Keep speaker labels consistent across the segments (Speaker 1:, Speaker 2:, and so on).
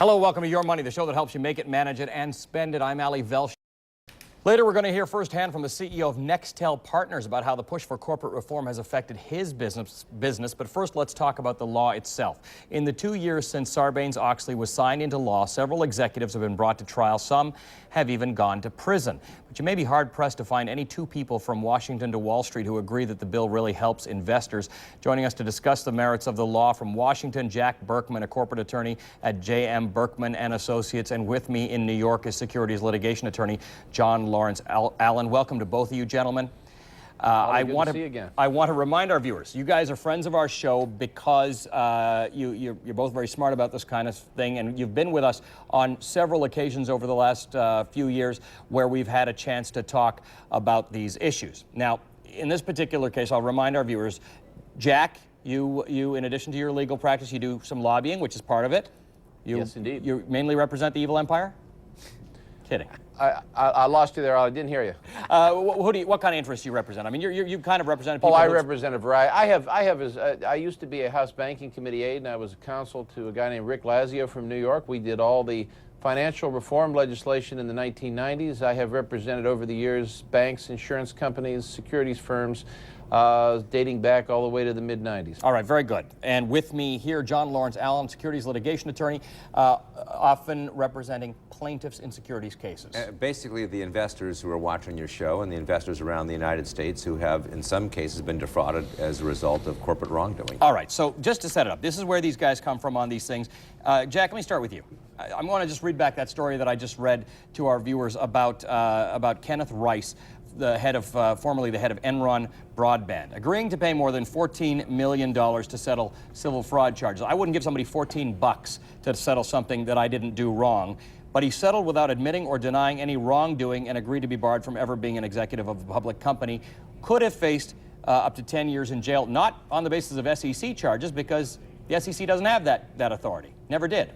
Speaker 1: Hello, welcome to Your Money, the show that helps you make it, manage it, and spend it. I'm Ali Velsh. Later, we're going to hear firsthand from the CEO of Nextel Partners about how the push for corporate reform has affected his business. But first, let's talk about the law itself. In the 2 years since Sarbanes-Oxley was signed into law, several executives have been brought to trial. Some have even gone to prison. But you may be hard-pressed to find any two people from Washington to Wall Street who agree that the bill really helps investors. Joining us to discuss the merits of the law from Washington, Jack Berkman, a corporate attorney at J.M. Berkman and Associates, and with me in New York is securities litigation attorney John Lawrence Allen. Welcome to both of you gentlemen. I want to remind our viewers, you guys are friends of our show because you're both very smart about this kind of thing, and you've been with us on several occasions over the last few years where we've had a chance to talk about these issues. Now, in this particular case, I'll remind our viewers, Jack, you in addition to your legal practice, you do some lobbying, which is part of it.
Speaker 2: Yes, indeed.
Speaker 1: You mainly represent the evil empire? Kidding.
Speaker 2: I lost you there. I didn't hear you.
Speaker 1: What kind of interests do you represent? I mean, you kind of represent people.
Speaker 2: Oh, I represent a variety. I used to be a House Banking Committee aide, and I was a counsel to a guy named Rick Lazio from New York. We did all the financial reform legislation in the 1990s. I have represented over the years banks, insurance companies, securities firms, dating back all the way to the mid-90s.
Speaker 1: All right, very good. And with me here, John Lawrence Allen, securities litigation attorney, often representing plaintiffs in securities cases.
Speaker 3: Basically, the investors who are watching your show and the investors around the United States who have, in some cases, been defrauded as a result of corporate wrongdoing.
Speaker 1: All right, so just to set it up, this is where these guys come from on these things. Jack, let me start with you. I'm going to just read back that story that I just read to our viewers about Kenneth Rice, the head of, formerly the head of Enron Broadband, agreeing to pay more than $14 million to settle civil fraud charges. I wouldn't give somebody $14 to settle something that I didn't do wrong, but he settled without admitting or denying any wrongdoing and agreed to be barred from ever being an executive of a public company. Could have faced up to 10 years in jail, not on the basis of SEC charges, because the SEC doesn't have that authority. Never did.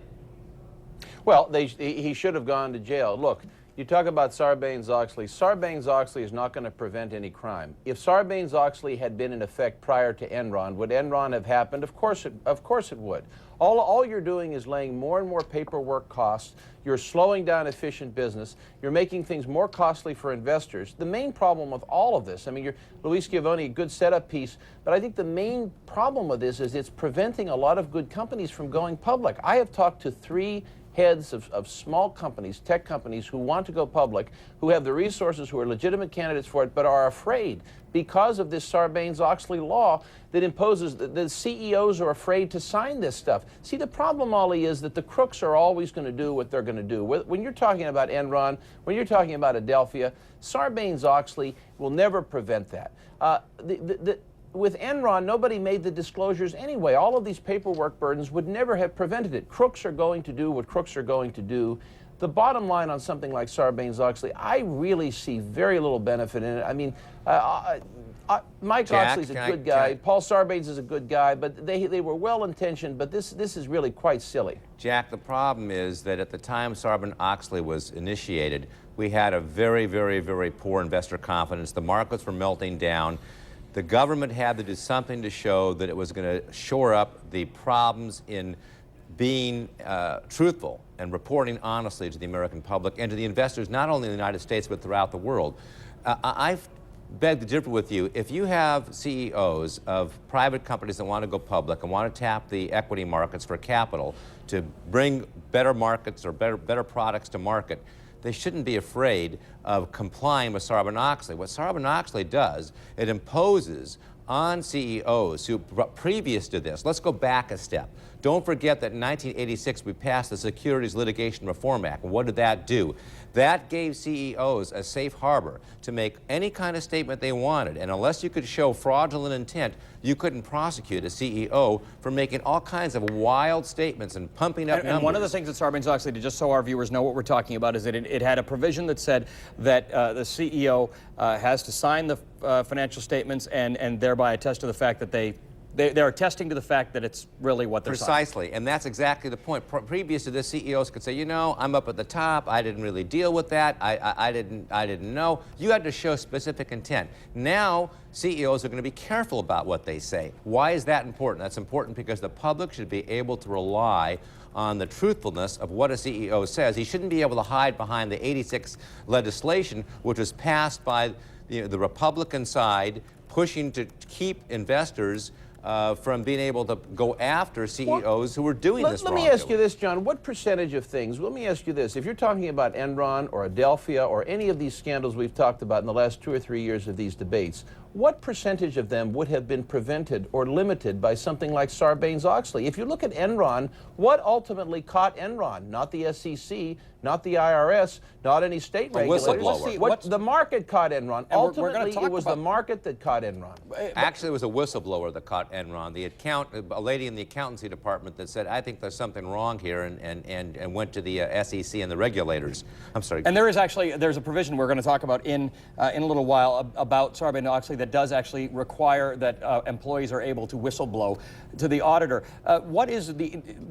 Speaker 2: Well, he should have gone to jail. Look, you talk about Sarbanes-Oxley. Sarbanes-Oxley is not going to prevent any crime. If Sarbanes-Oxley had been in effect prior to Enron, would Enron have happened? Of course it would. All you're doing is laying more and more paperwork costs. You're slowing down efficient business. You're making things more costly for investors. The main problem with all of this, I mean, Luis Schiavone, a good setup piece, but I think the main problem with this is it's preventing a lot of good companies from going public. I have talked to 3 heads of small companies, tech companies, who want to go public, who have the resources, who are legitimate candidates for it, but are afraid because of this Sarbanes-Oxley law that imposes, the CEOs are afraid to sign this stuff. See, the problem, Ollie, is that the crooks are always going to do what they're going to do. When you're talking about Enron, when you're talking about Adelphia, Sarbanes-Oxley will never prevent that. With Enron, nobody made the disclosures anyway. All of these paperwork burdens would never have prevented it. Crooks are going to do what crooks are going to do. The bottom line on something like Sarbanes-Oxley, I really see very little benefit in it. I mean, Mike Oxley's a good guy. Paul Sarbanes is a good guy, but they were well-intentioned, but this is really quite silly.
Speaker 3: Jack, the problem is that at the time Sarbanes-Oxley was initiated, we had a very, very, very poor investor confidence. The markets were melting down. The government had to do something to show that it was going to shore up the problems in being truthful and reporting honestly to the American public and to the investors, not only in the United States, but throughout the world. I beg to differ with you. If you have CEOs of private companies that want to go public and want to tap the equity markets for capital to bring better markets or better products to market, they shouldn't be afraid of complying with Sarbanes-Oxley. What Sarbanes-Oxley does, it imposes on CEOs who, previous to this, let's go back a step. Don't forget that in 1986 we passed the Securities Litigation Reform Act. And what did that do? That gave CEOs a safe harbor to make any kind of statement they wanted. And unless you could show fraudulent intent, you couldn't prosecute a CEO for making all kinds of wild statements and pumping up numbers.
Speaker 1: And one of the things that Sarbanes-Oxley did, just so our viewers know what we're talking about, is that it had a provision that said that the CEO has to sign the financial statements and thereby attest to the fact that they're attesting to the fact that it's really what they're
Speaker 3: Precisely,
Speaker 1: signing.
Speaker 3: and that's exactly the point. Previous to this, CEOs could say, you know, I'm up at the top, I didn't really deal with that, I didn't know. You had to show specific intent. Now, CEOs are going to be careful about what they say. Why is that important? That's important because the public should be able to rely on the truthfulness of what a CEO says. He shouldn't be able to hide behind the '86 legislation, which was passed by the Republican side, pushing to keep investors from being able to go after CEOs who were doing this
Speaker 2: Let
Speaker 3: wrongdoing.
Speaker 2: me ask you this, John. What percentage of things, let me ask you this, if you're talking about Enron or Adelphia or any of these scandals we've talked about in the last 2 or 3 years of these debates, what percentage of them would have been prevented or limited by something like Sarbanes-Oxley? If you look at Enron, what ultimately caught Enron? Not the SEC, not the IRS, not any state regulators.
Speaker 3: whistleblower.
Speaker 2: The market caught Enron.
Speaker 1: And
Speaker 2: Ultimately, it was the market that caught Enron.
Speaker 3: Actually, it was a whistleblower that caught Enron. A lady in the accountancy department that said, I think there's something wrong here, and went to the SEC and the regulators. I'm sorry.
Speaker 1: And there's a provision we're going to talk about in a little while about Sarbanes-Oxley that does actually require that employees are able to whistleblow to the auditor. What is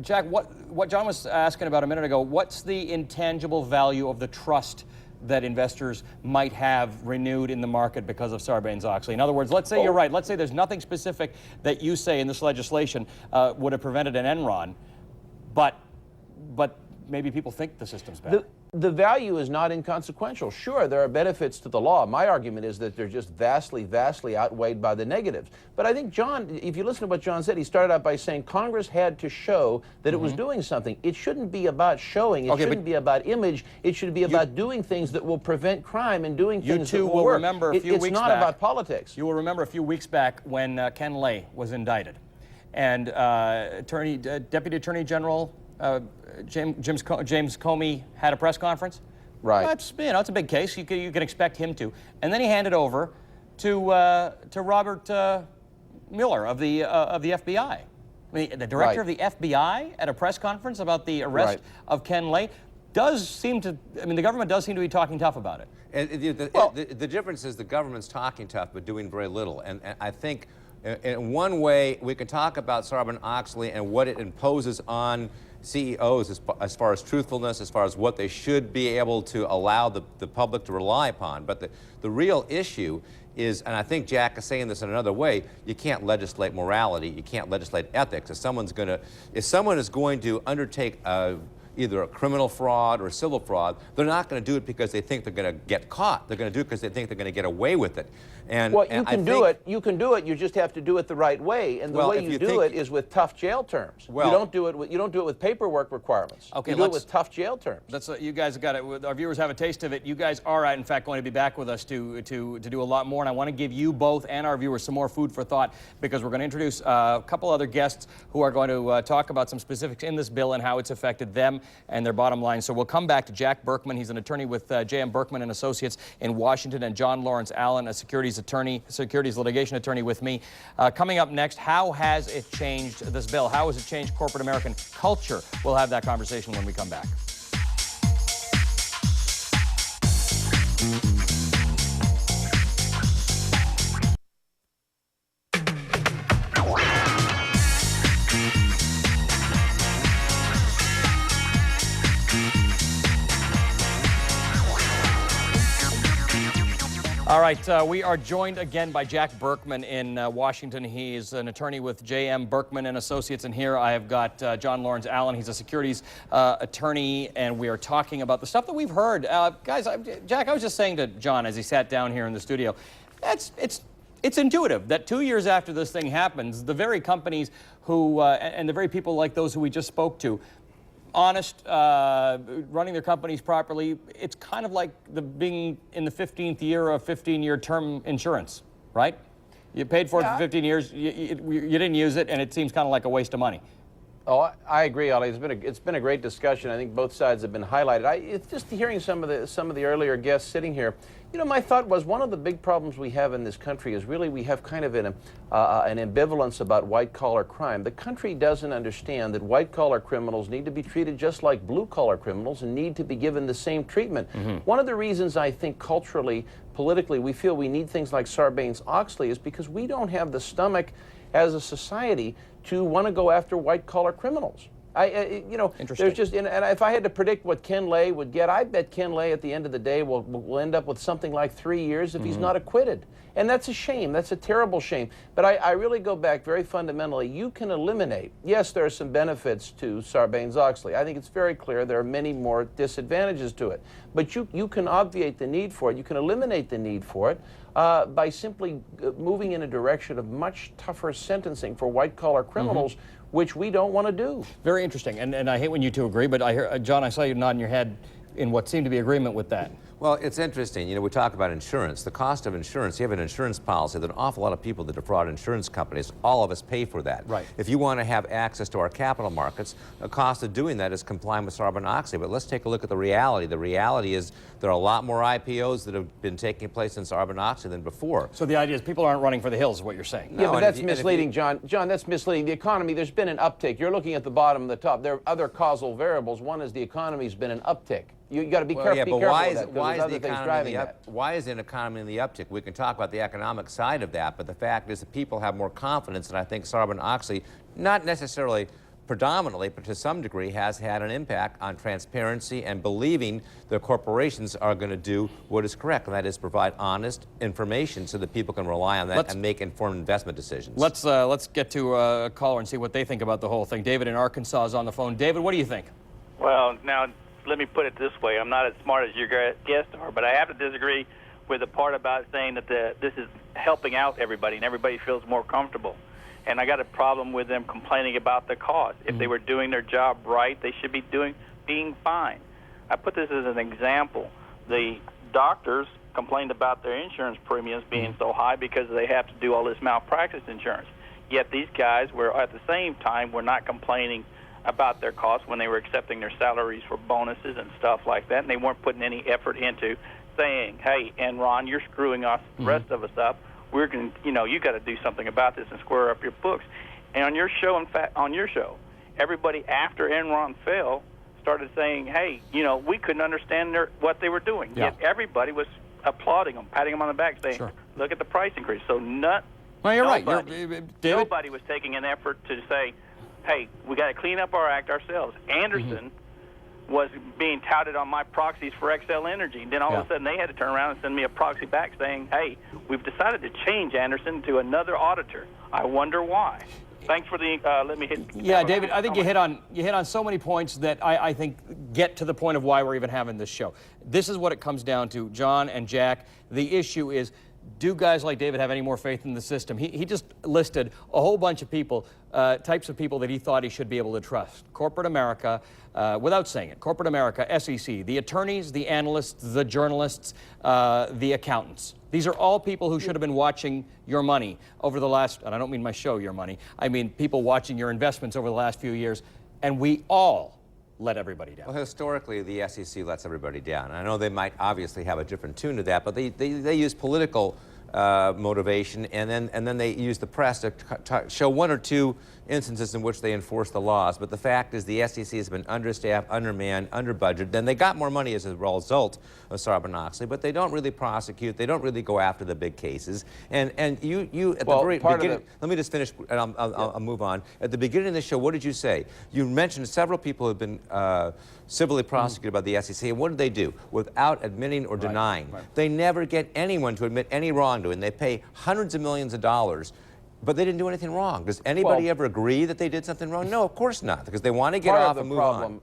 Speaker 1: Jack, what John was asking about a minute ago, what's the intangible value of the trust that investors might have renewed in the market because of Sarbanes-Oxley? In other words, let's say you're right. Let's say there's nothing specific that you say in this legislation would have prevented an Enron, but maybe people think the system's bad.
Speaker 2: The value is not inconsequential. Sure, there are benefits to the law. My argument is that they're just vastly, vastly outweighed by the negatives. But I think, John, if you listen to what John said, he started out by saying Congress had to show that it was doing something. It shouldn't be about showing. It shouldn't be about image. It should be about doing things that will prevent crime and doing things that will work.
Speaker 1: You will remember a few weeks back.
Speaker 2: It's not about politics.
Speaker 1: You will remember a few weeks back when Ken Lay was indicted, and Deputy Attorney General James Comey had a press conference.
Speaker 2: Right.
Speaker 1: Well, it's a big case. You can expect him to. And then he handed over to Robert Mueller of the FBI. I mean, the director of the FBI at a press conference about the arrest of Ken Lay does seem to. I mean, the government does seem to be talking tough about it.
Speaker 3: And the difference is the government's talking tough but doing very little. And I think in one way we can talk about Sarbanes-Oxley and what it imposes on CEOs as far as truthfulness, as far as what they should be able to allow the public to rely upon. But the real issue is, and I think Jack is saying this in another way, you can't legislate morality, you can't legislate ethics. If someone is going to undertake either a criminal fraud or a civil fraud, they're not going to do it because they think they're going to get caught. They're going to do it because they think they're going to get away with it. And
Speaker 2: well, you can do it. You can do it. You just have to do it the right way, and the way you do it is with tough jail terms. Well, you don't do it with paperwork requirements.
Speaker 1: Okay,
Speaker 2: you do it with tough jail terms.
Speaker 1: That's you guys have got it. Our viewers have a taste of it. You guys are, in fact, going to be back with us to do a lot more, and I want to give you both and our viewers some more food for thought, because we're going to introduce a couple other guests who are going to talk about some specifics in this bill and how it's affected them and their bottom line. So we'll come back to Jack Berkman. He's an attorney with J.M. Berkman and Associates in Washington, and John Lawrence Allen, a securities litigation attorney with me. Coming up next, how has it changed this bill? How has it changed corporate American culture? We'll have that conversation when we come back. All right, we are joined again by Jack Berkman in Washington. He is an attorney with J.M. Berkman and Associates, and here I have got John Lawrence Allen. He's a securities attorney, and we are talking about the stuff that we've heard. Guys, Jack, I was just saying to John as he sat down here in the studio, it's intuitive that 2 years after this thing happens, the very companies who, and the very people like those who we just spoke to, honest, running their companies properly, it's kind of like being in the 15th year of 15-year term insurance, right? You paid for it for 15 years, you didn't use it, and it seems kind of like a waste of money.
Speaker 2: Oh, I agree, Ollie. It's been a great discussion. I think both sides have been highlighted. It's just hearing some of the earlier guests sitting here. You know, my thought was one of the big problems we have in this country is really we have kind of an ambivalence about white-collar crime. The country doesn't understand that white-collar criminals need to be treated just like blue-collar criminals and need to be given the same treatment. One of the reasons I think culturally, politically, we feel we need things like Sarbanes-Oxley is because we don't have the stomach as a society to want to go after white-collar criminals. You know, there's just, and if I had to predict what Ken Lay would get, I bet Ken Lay at the end of the day will end up with something like 3 years if he's not acquitted. And that's a shame. That's a terrible shame. But I really go back very fundamentally. You can eliminate, yes, there are some benefits to Sarbanes-Oxley. I think it's very clear there are many more disadvantages to it. But you can obviate the need for it. You can eliminate the need for it by simply moving in a direction of much tougher sentencing for white-collar criminals, which we don't want to do.
Speaker 1: Very interesting. And I hate when you two agree, but I hear, John, I saw you nodding your head in what seemed to be agreement with that.
Speaker 3: Well, it's interesting. You know, we talk about insurance. The cost of insurance, you have an insurance policy that an awful lot of people that defraud insurance companies, all of us pay for that.
Speaker 1: Right.
Speaker 3: If you want to have access to our capital markets, the cost of doing that is complying with Sarbanes-Oxley. But let's take a look at the reality. The reality is there are a lot more IPOs that have been taking place in Sarbanes-Oxley than before. So
Speaker 1: the idea is people aren't running for the hills, is what you're saying.
Speaker 2: Yeah, but that's misleading, John. John, that's misleading. The economy, there's been an uptick. You're looking at the bottom and the top. There are other causal variables. One is the economy's been an uptick. You got to be careful.
Speaker 3: Yeah, but why is the economy in the uptick? We can talk about the economic side of that, but the fact is that people have more confidence, and I think Sarbanes-Oxley, not necessarily predominantly, but to some degree, has had an impact on transparency and believing the corporations are going to do what is correct, and that is provide honest information so that people can rely on that and make informed investment decisions.
Speaker 1: Let's get to a caller and see what they think about the whole thing. David in Arkansas is on the phone. David, what do you think?
Speaker 4: Well, now, let me put it this way. I'm not as smart as your guests are, but I have to disagree with the part about saying that this is helping out everybody and everybody feels more comfortable. And I got a problem with them complaining about the cost. If they were doing their job right, they should be being fine. I put this as an example. The doctors complained about their insurance premiums being so high because they have to do all this malpractice insurance. Yet these guys were, at the same time, were not complaining about their costs when they were accepting their salaries for bonuses and stuff like that, and they weren't putting any effort into saying, hey, Enron, you're screwing us, the rest of us up. We're going to, you got to do something about this and square up your books. And on your show, in fact, everybody after Enron fell started saying, hey, we couldn't understand what they were doing.
Speaker 1: Yeah.
Speaker 4: Yet everybody was applauding them, patting them on the back, saying, look at the price increase. So
Speaker 1: well, you're
Speaker 4: nobody,
Speaker 1: right.
Speaker 4: nobody was taking an effort to say, hey, we got to clean up our act ourselves. Anderson was being touted on my proxies for Xcel Energy. And then all of a sudden they had to turn around and send me a proxy back saying, hey, we've decided to change Anderson to another auditor. I wonder why. Thanks for the, let me hit.
Speaker 1: Yeah, David, I think you hit on so many points that I think get to the point of why we're even having this show. This is what it comes down to, John and Jack. The issue is, do guys like David have any more faith in the system? He just listed a whole bunch of people, types of people that he thought he should be able to trust. Corporate America, without saying it, corporate America, SEC, the attorneys, the analysts, the journalists, the accountants. These are all people who should have been watching your money over the last, and I don't mean my show, Your Money, I mean people watching your investments over the last few years, and we all let everybody down.
Speaker 3: Well, historically, the SEC lets everybody down. I know they might obviously have a different tune to that, but they use political motivation, and then they use the press to show one or two instances in which they enforce the laws. But the fact is the SEC has been understaffed, undermanned, under budget. Then they got more money as a result of Sarbanes-Oxley, but they don't really prosecute. They don't really go after the big cases. And you at the very beginning, let me just finish and I'll move on. At the beginning of the show, what did you say? You mentioned several people have been civilly prosecuted by the SEC. And what did they do? Without admitting or denying. They never get anyone to admit any wrongdoing. They pay hundreds of millions of dollars, but they didn't do anything wrong. Does anybody ever agree that they did something wrong? No, of course not, because they want to get off and move on.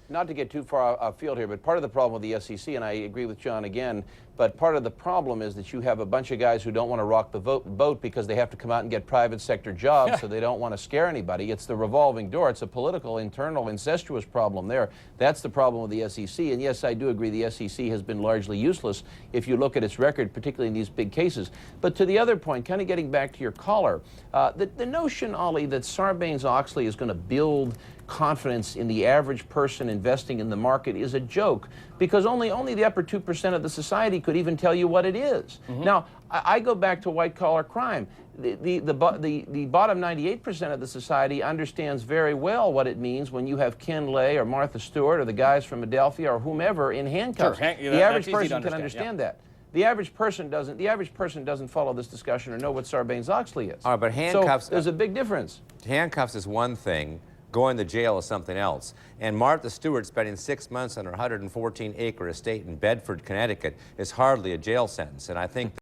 Speaker 2: Not to get too far afield here, but part of the problem with the SEC, and I agree with John again, but part of the problem is that you have a bunch of guys who don't want to rock the boat because they have to come out and get private sector jobs, so they don't want to scare anybody. It's the revolving door. It's a political, internal, incestuous problem there. That's the problem with the SEC. And yes, I do agree the SEC has been largely useless if you look at its record, particularly in these big cases. But to the other point, kind of getting back to your caller, the notion, Ollie, that Sarbanes-Oxley is going to build confidence in the average person investing in the market is a joke, because only the upper 2% of the society could even tell you what it is. Now, I go back to white-collar crime. The bottom 98% of the society understands very well what it means when you have Ken Lay or Martha Stewart or the guys from Adelphia or whomever in handcuffs. The average person can understand that. The average person doesn't. The average person doesn't follow this discussion or know what Sarbanes-Oxley is.
Speaker 3: All right, but handcuffs.
Speaker 2: So there's a big difference.
Speaker 3: Handcuffs is one thing, Going to jail is something else. And Martha Stewart spending 6 months on her 114-acre estate in Bedford, Connecticut is hardly a jail sentence. And I think